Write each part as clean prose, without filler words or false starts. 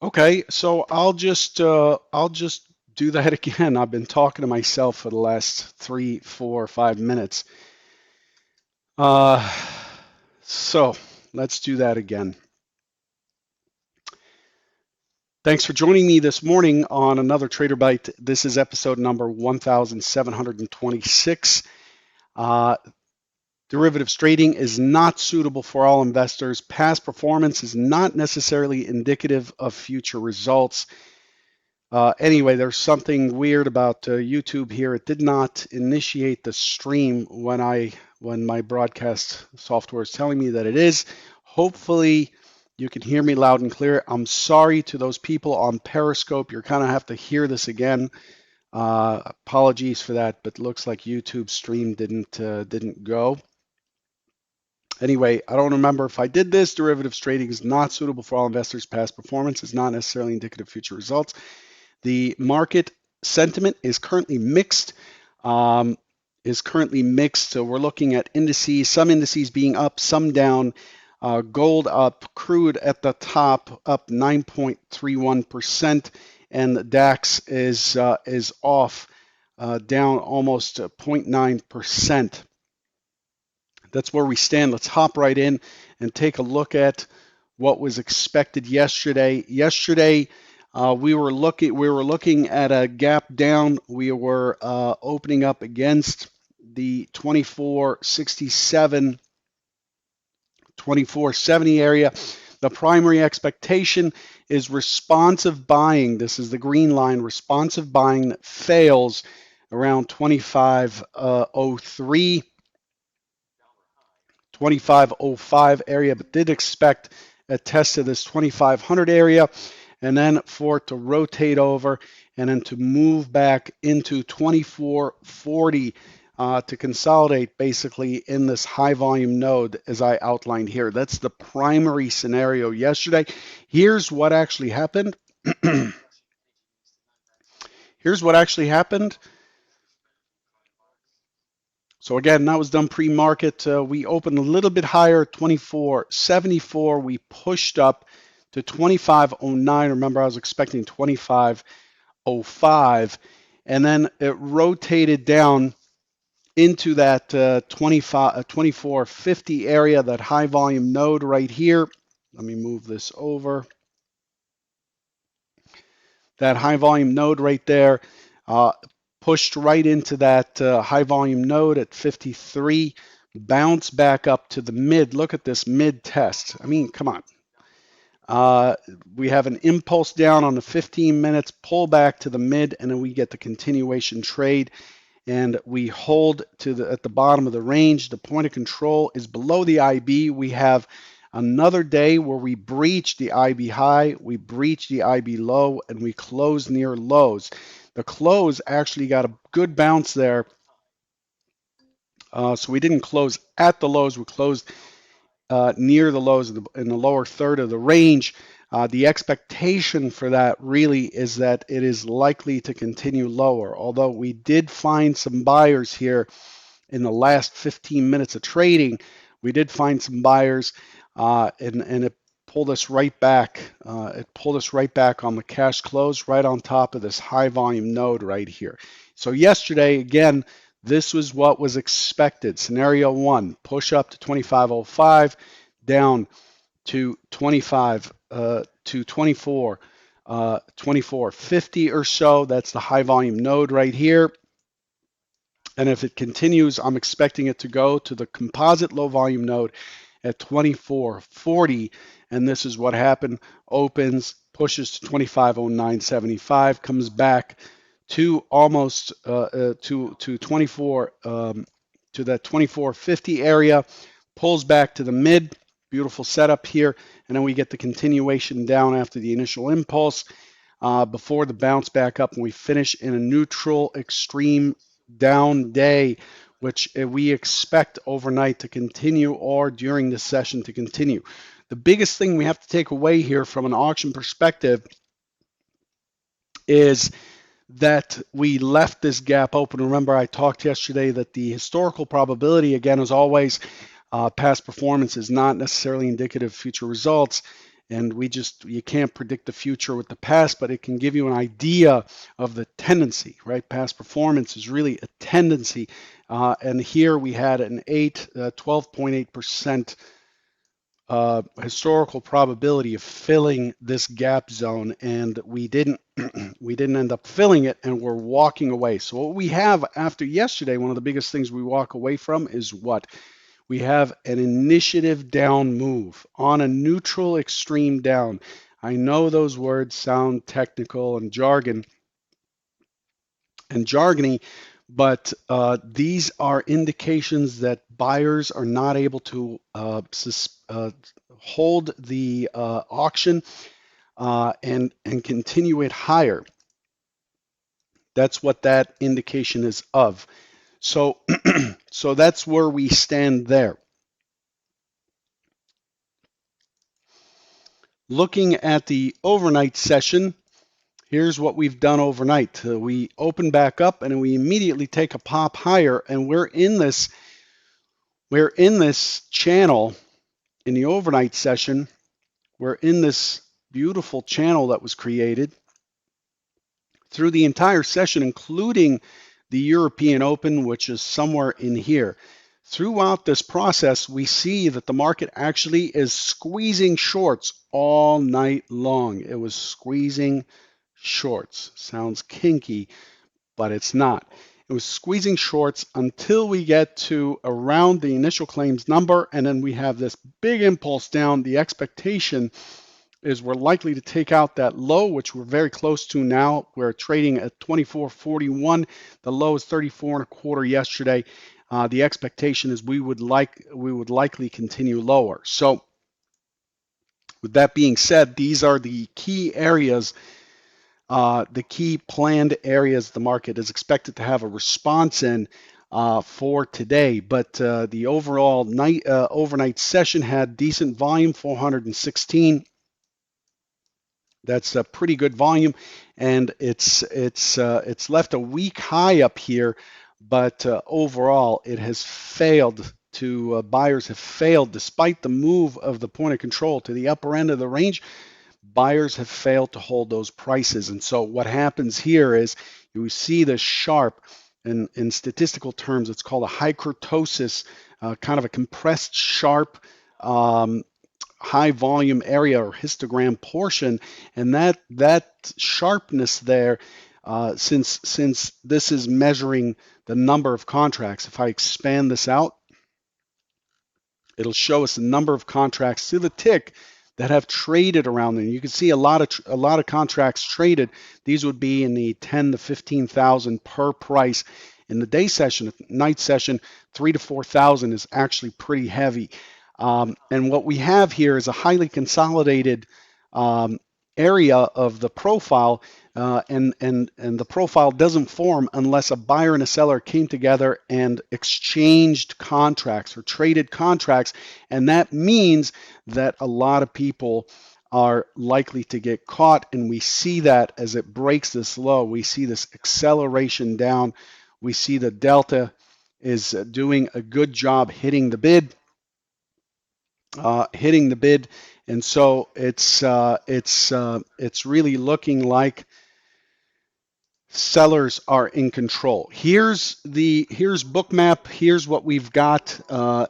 Okay, so I'll just do that again. I've been talking to myself for the last 3, 4, 5 minutes. Uh, so let's do that again. Thanks for joining me this morning on another Trader Bite. This is episode number 1726. Uh, Derivatives trading is not suitable for all investors. Past performance is not necessarily indicative of future results. Anyway, there's something weird about YouTube here. It did not initiate the stream when my broadcast software is telling me that it is. Hopefully, you can hear me loud and clear. I'm sorry to those people on Periscope. You're kind of have to hear this again. Apologies for that, but looks like YouTube stream didn't go. Anyway, I don't remember if I did this. Derivatives trading is not suitable for all investors. Past performance is not necessarily indicative of future results. The market sentiment is currently mixed. So we're looking at indices, some indices being up, some down. Gold up, crude at the top up 9.31%, and the DAX is off, down almost 0.9%. That's where we stand. Let's hop right in and take a look at what was expected yesterday. Yesterday, we were looking at a gap down. We were opening up against the 2467, 2470 area. The primary expectation is responsive buying. This is the green line, responsive buying that fails around 2503. 2505 area, but did expect a test of this 2500 area, and then for it to rotate over and then to move back into 2440 to consolidate basically in this high volume node as I outlined here. That's the primary scenario yesterday. Here's what actually happened. Here's what actually happened. So again, that was done pre-market. We opened a little bit higher, 24.74. We pushed up to 25.09. Remember, I was expecting 25.05. And then it rotated down into that 24.50 area, that high volume node right here. Let me move this over. That high volume node right there. Pushed right into that high volume node at 53, bounce back up to the mid. Look at this mid test. I mean, come on. We have an impulse down on the 15 minutes, pull back to the mid, and then we get the continuation trade. And we hold at the bottom of the range. The point of control is below the IB. We have another day where we breach the IB high, we breach the IB low, and we close near lows. The close actually got a good bounce there. So we didn't close at the lows, we closed near the lows in the lower third of the range. The expectation for that really is that it is likely to continue lower, although we did find some buyers here in the last 15 minutes of trading. We did find some buyers, and it pulled us right back. It pulled us right back on the cash close, right on top of this high volume node right here. So yesterday, again, this was what was expected. Scenario one, push up to 2505, down to 25 to 2450 or so. That's the high volume node right here. And if it continues, I'm expecting it to go to the composite low volume node at 2440. And this is what happened. Opens, pushes to 2509.75, comes back to almost to 24 to that 2450 area, pulls back to the mid. Beautiful setup here, and then we get the continuation down after the initial impulse before the bounce back up, and we finish in a neutral extreme down day, which we expect overnight to continue or during the session to continue. The biggest thing we have to take away here from an auction perspective is that we left this gap open. Remember, I talked yesterday that the historical probability, again, as always, past performance is not necessarily indicative of future results. and you can't predict the future with the past, but it can give you an idea of the tendency, right? Past performance is really a tendency. And here we had an 12.8% historical probability of filling this gap zone, and we didn't we didn't end up filling it, and we're walking away. So what we have after yesterday, one of the biggest things we walk away from is what? We have an initiative down move on a neutral extreme down. I know those words sound technical and jargony, but these are indications that buyers are not able to hold the auction and continue it higher. That's what that indication is of. So, so that's where we stand there. Looking at the overnight session, here's what we've done overnight. We open back up and we immediately take a pop higher, and we're in this channel in the overnight session. We're in this beautiful channel that was created through the entire session, including the European Open, which is somewhere in here. Throughout this process, we see that the market actually is squeezing shorts all night long. It was squeezing shorts. Sounds kinky, but it's not. It was squeezing shorts until we get to around the initial claims number, and then we have this big impulse down. The expectation is we're likely to take out that low, which we're very close to now. We're trading at 24.41. The low is 34 and a quarter yesterday. The expectation is we would likely continue lower. So with that being said, these are the key areas, the key planned areas the market is expected to have a response in for today. But the overall overnight session had decent volume, 416. That's a pretty good volume, and it's left a weak high up here, but overall it has failed to buyers have failed despite the move of the point of control to the upper end of the range. Buyers have failed to hold those prices, and so what happens here is you see the sharp, in statistical terms, it's called a hykertosis, kind of a compressed sharp. High volume area or histogram portion, and that sharpness there, since this is measuring the number of contracts, if I expand this out, it'll show us the number of contracts to the tick that have traded around there. You can see a lot of contracts traded. These would be in the 10 to 15,000 per price. In the day session, night session, 3 to 4,000 is actually pretty heavy. And what we have here is a highly consolidated area of the profile, and the profile doesn't form unless a buyer and a seller came together and exchanged contracts or traded contracts, and that means that a lot of people are likely to get caught, and we see that as it breaks this low. We see this acceleration down. We see the delta is doing a good job hitting the bid. And so it's really looking like sellers are in control. Here's Bookmap. Here's what we've got.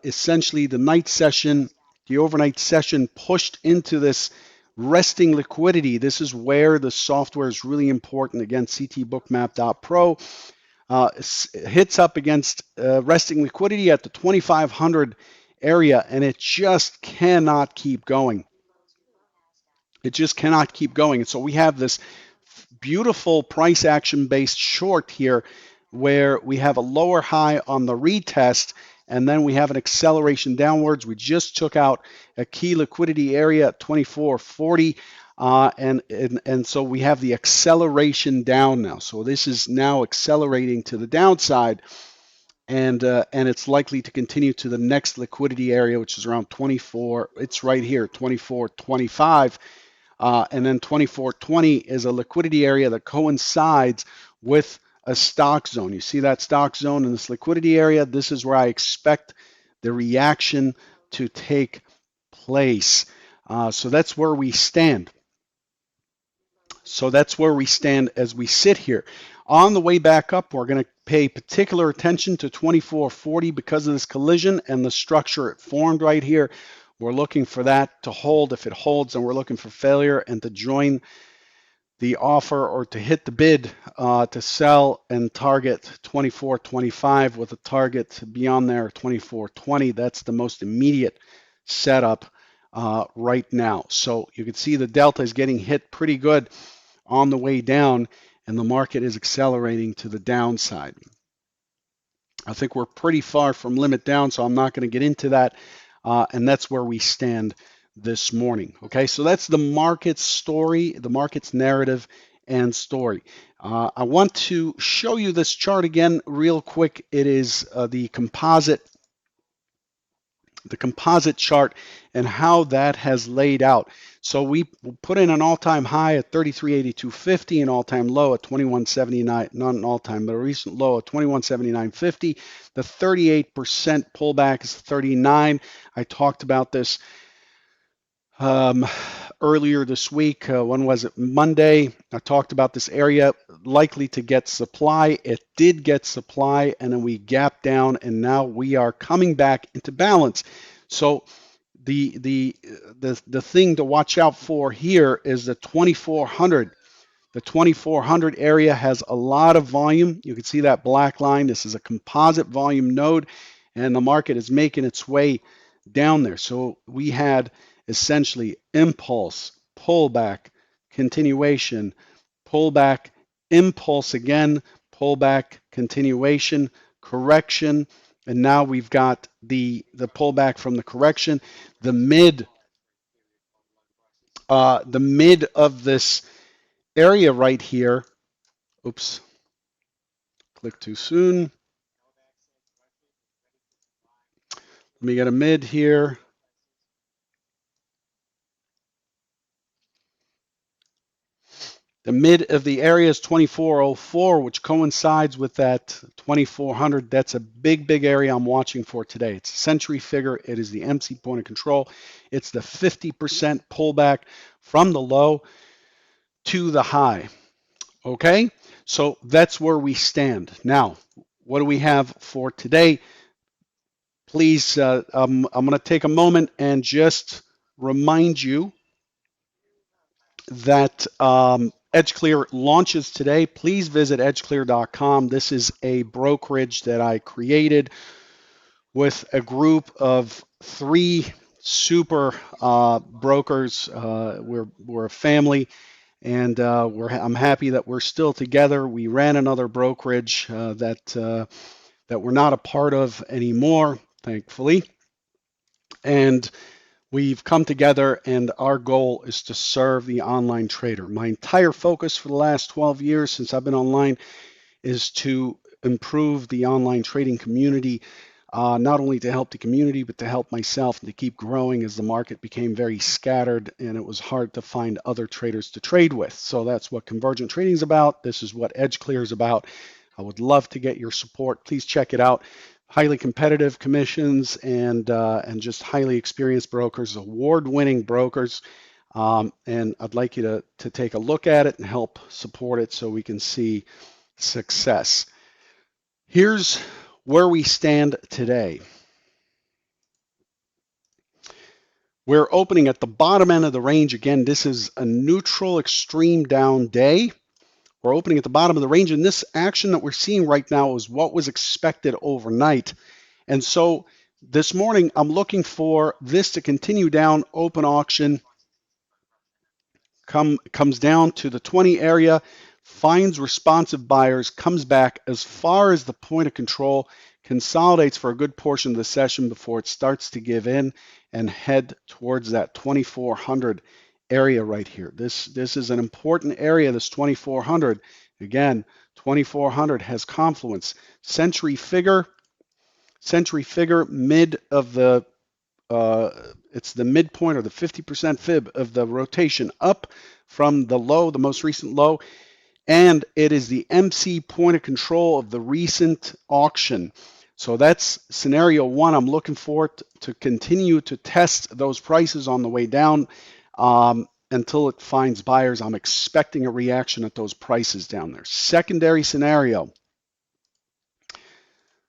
Essentially, the night session, the overnight session pushed into this resting liquidity. This is where the software is really important. Again, ctbookmap.pro. Hits up against resting liquidity at the 2,500 area, and it just cannot keep going. It just cannot keep going. And so we have this beautiful price action based short here where we have a lower high on the retest, and then we have an acceleration downwards. We just took out a key liquidity area at 24.40. And so we have the acceleration down now. So this is now accelerating to the downside, and it's likely to continue to the next liquidity area, which is around 24. It's right here, 24.25, and then 24.20 is a liquidity area that coincides with a stock zone. You see that stock zone in this liquidity area? This is where I expect the reaction to take place. So that's where we stand. So that's where we stand as we sit here. On the way back up, we're going to pay particular attention to 2440 because of this collision and the structure it formed right here. We're looking for that to hold. If it holds, and we're looking for failure and to join the offer or to hit the bid to sell and target 24.25 with a target beyond there 24.20. That's the most immediate setup right now. So you can see the delta is getting hit pretty good on the way down, and the market is accelerating to the downside. I think we're pretty far from limit down, so I'm not going to get into that. And that's where we stand this morning. Okay, so that's the market story, the market's narrative and story. I want to show you this chart again real quick. It is the composite chart and how that has laid out. So we put in an all-time high at 3382.50, an all-time low at 2179, not an all-time, but a recent low at 2179.50. The 38% pullback is 39. I talked about this earlier this week. When was it? Monday. I talked about this area likely to get supply. It did get supply, and then we gapped down, and now we are coming back into balance. So the thing to watch out for here is the 2400. The 2400 area has a lot of volume. You can see that black line. This is a composite volume node, and the market is making its way down there. So we had essentially impulse, pullback, continuation, pullback, impulse again, pullback, continuation, correction, and now we've got the pullback from the correction. The mid of this area right here. Oops, click too soon. Let me get a mid here. The mid of the area is 2404, which coincides with that 2400. That's a big, big area I'm watching for today. It's a century figure. It is the MC point of control. It's the 50% pullback from the low to the high. Okay, so that's where we stand. Now, what do we have for today? Please, I'm going to take a moment and just remind you that EdgeClear launches today. Please visit edgeclear.com. This is a brokerage that I created with a group of 3 super brokers. We're a family, and I'm happy that we're still together. We ran another brokerage that we're not a part of anymore, thankfully, and we've come together, and our goal is to serve the online trader. My entire focus for the last 12 years since I've been online is to improve the online trading community, not only to help the community, but to help myself and to keep growing as the market became very scattered and it was hard to find other traders to trade with. So that's what Convergent Trading is about. This is what EdgeClear is about. I would love to get your support. Please check it out. Highly competitive commissions and just highly experienced brokers, award-winning brokers. And I'd like you to take a look at it and help support it so we can see success. Here's where we stand today. We're opening at the bottom end of the range. Again, this is a neutral extreme down day. We're opening at the bottom of the range, and this action that we're seeing right now is what was expected overnight. And so this morning, I'm looking for this to continue down, open auction, comes down to the 20 area, finds responsive buyers, comes back as far as the point of control, consolidates for a good portion of the session before it starts to give in and head towards that 2400 area right here. This is an important area, this 2400. Again, 2400 has confluence. Century figure, mid of the it's the midpoint or the 50% fib of the rotation up from the low, the most recent low, and it is the MC point of control of the recent auction. So that's scenario one. I'm looking for it to continue to test those prices on the way down until it finds buyers. I'm expecting a reaction at those prices down there. Secondary scenario.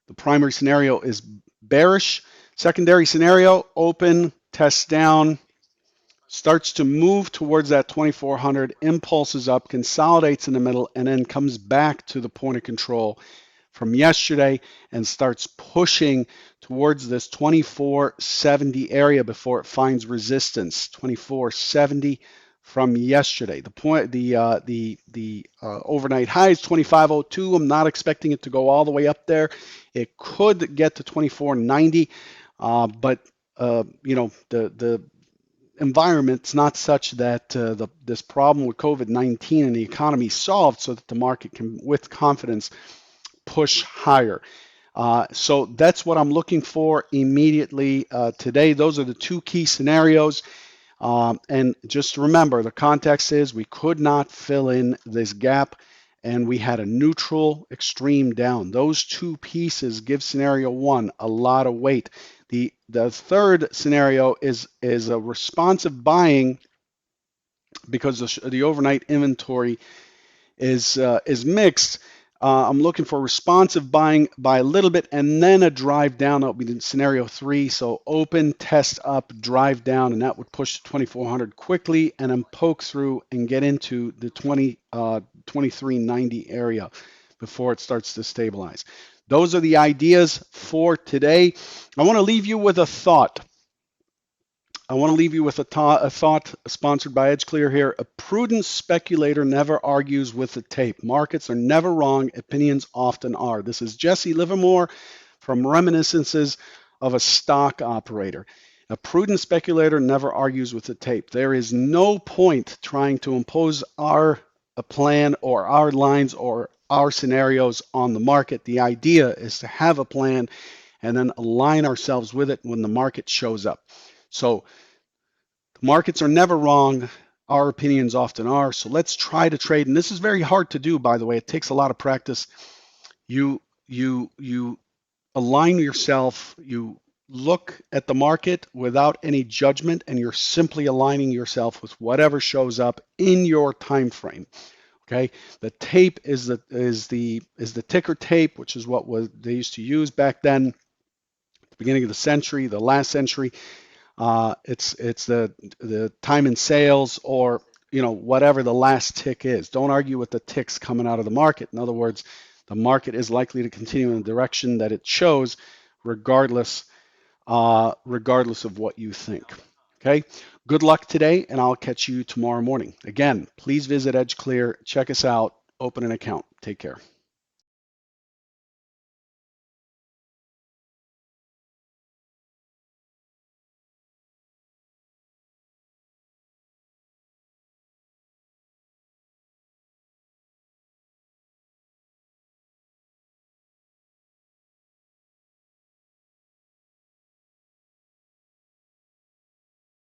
The primary scenario is bearish. Secondary scenario, open, tests down, starts to move towards that 2400, impulses up, consolidates in the middle, and then comes back to the point of control from yesterday and starts pushing towards this 2470 area before it finds resistance. 2470 from yesterday. The overnight high is 2502. I'm not expecting it to go all the way up there. It could get to 2490, but the environment's not such that this problem with COVID-19 and the economy is solved so that the market can, with confidence, push higher. So that's what I'm looking for immediately today. Those are the two key scenarios. And just remember, the context is we could not fill in this gap and we had a neutral extreme down. Those two pieces give scenario one a lot of weight. The third scenario is a responsive buying because the overnight inventory is mixed. I'm looking for responsive buying by a little bit and then a drive down. That would be scenario three. So open, test up, drive down, and that would push to 2400 quickly and then poke through and get into the 2390 area before it starts to stabilize. Those are the ideas for today. I want to leave you with a thought. A thought sponsored by EdgeClear here. A prudent speculator never argues with the tape. Markets are never wrong. Opinions often are. This is Jesse Livermore from Reminiscences of a Stock Operator. A prudent speculator never argues with the tape. There is no point trying to impose a plan or our lines or our scenarios on the market. The idea is to have a plan and then align ourselves with it when the market shows up. So the markets are never wrong. Our opinions often are. So let's try to trade. And this is very hard to do, by the way. It takes a lot of practice. You align yourself. You look at the market without any judgment, and you're simply aligning yourself with whatever shows up in your time frame. Okay. The tape is the ticker tape, which is what they used to use back then, at the beginning of the century, the last century. It's the time in sales or whatever the last tick is. Don't argue with the ticks coming out of the market. In other words, the market is likely to continue in the direction that it shows, regardless of what you think. Okay. Good luck today, and I'll catch you tomorrow morning. Again, please visit EdgeClear. Check us out. Open an account. Take care.